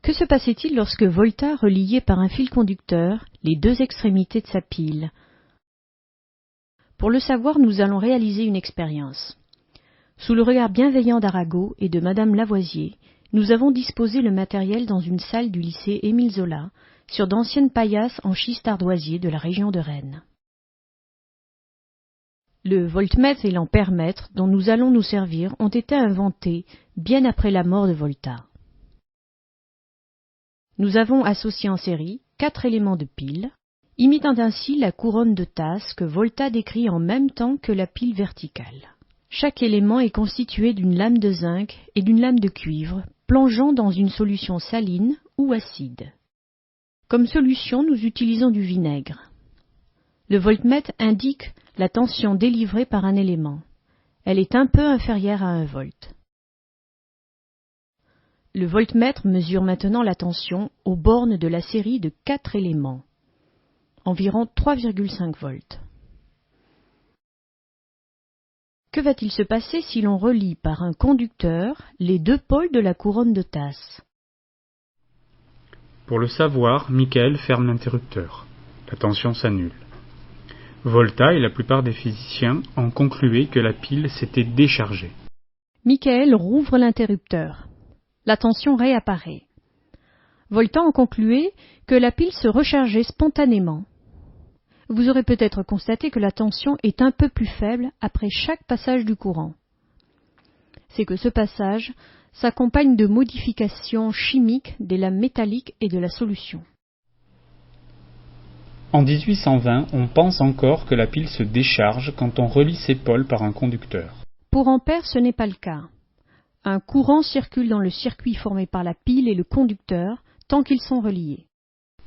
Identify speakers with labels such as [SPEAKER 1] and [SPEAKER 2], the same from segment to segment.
[SPEAKER 1] Que se passait-il lorsque Volta reliait par un fil conducteur les deux extrémités de sa pile? Pour le savoir, nous allons réaliser une expérience. Sous le regard bienveillant d'Arago et de Madame Lavoisier, nous avons disposé le matériel dans une salle du lycée Émile Zola, sur d'anciennes paillasses en schiste ardoisier de la région de Rennes. Le voltmètre et l'ampèremètre dont nous allons nous servir ont été inventés bien après la mort de Volta. Nous avons associé en série 4 éléments de pile, imitant ainsi la couronne de tasse que Volta décrit en même temps que la pile verticale. Chaque élément est constitué d'une lame de zinc et d'une lame de cuivre, plongeant dans une solution saline ou acide. Comme solution, nous utilisons du vinaigre. Le voltmètre indique la tension délivrée par un élément. Elle est un peu inférieure à 1 volt. Le voltmètre mesure maintenant la tension aux bornes de la série de 4 éléments, environ 3,5 volts. Que va-t-il se passer si l'on relie par un conducteur les 2 pôles de la couronne de tasse?
[SPEAKER 2] Pour le savoir, Michael ferme l'interrupteur. La tension s'annule. Volta et la plupart des physiciens ont conclué que la pile s'était déchargée.
[SPEAKER 1] Michael rouvre l'interrupteur. La tension réapparaît. Volta en concluait que la pile se rechargeait spontanément. Vous aurez peut-être constaté que la tension est un peu plus faible après chaque passage du courant. C'est que ce passage s'accompagne de modifications chimiques des lames métalliques et de la solution.
[SPEAKER 2] En 1820, on pense encore que la pile se décharge quand on relie ses pôles par un conducteur.
[SPEAKER 1] Pour Ampère, ce n'est pas le cas. Un courant circule dans le circuit formé par la pile et le conducteur tant qu'ils sont reliés.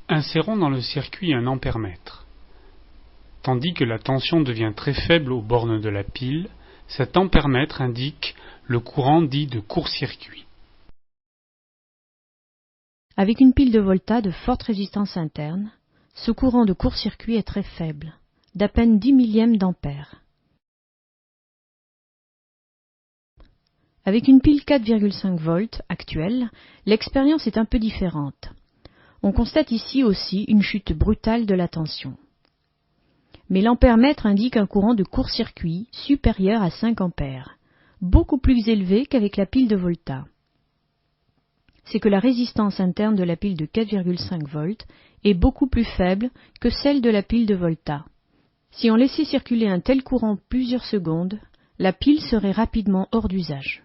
[SPEAKER 3] Insérons dans le circuit un ampèremètre. Tandis que la tension devient très faible aux bornes de la pile, cet ampèremètre indique le courant dit de court-circuit.
[SPEAKER 1] Avec une pile de Volta de forte résistance interne, ce courant de court-circuit est très faible, d'à peine 10 millièmes d'ampère. Avec une pile 4,5 volts actuelle, l'expérience est un peu différente. On constate ici aussi une chute brutale de la tension. Mais l'ampèremètre indique un courant de court-circuit supérieur à 5 ampères, beaucoup plus élevé qu'avec la pile de Volta. C'est que la résistance interne de la pile de 4,5 volts est beaucoup plus faible que celle de la pile de Volta. Si on laissait circuler un tel courant plusieurs secondes, la pile serait rapidement hors d'usage.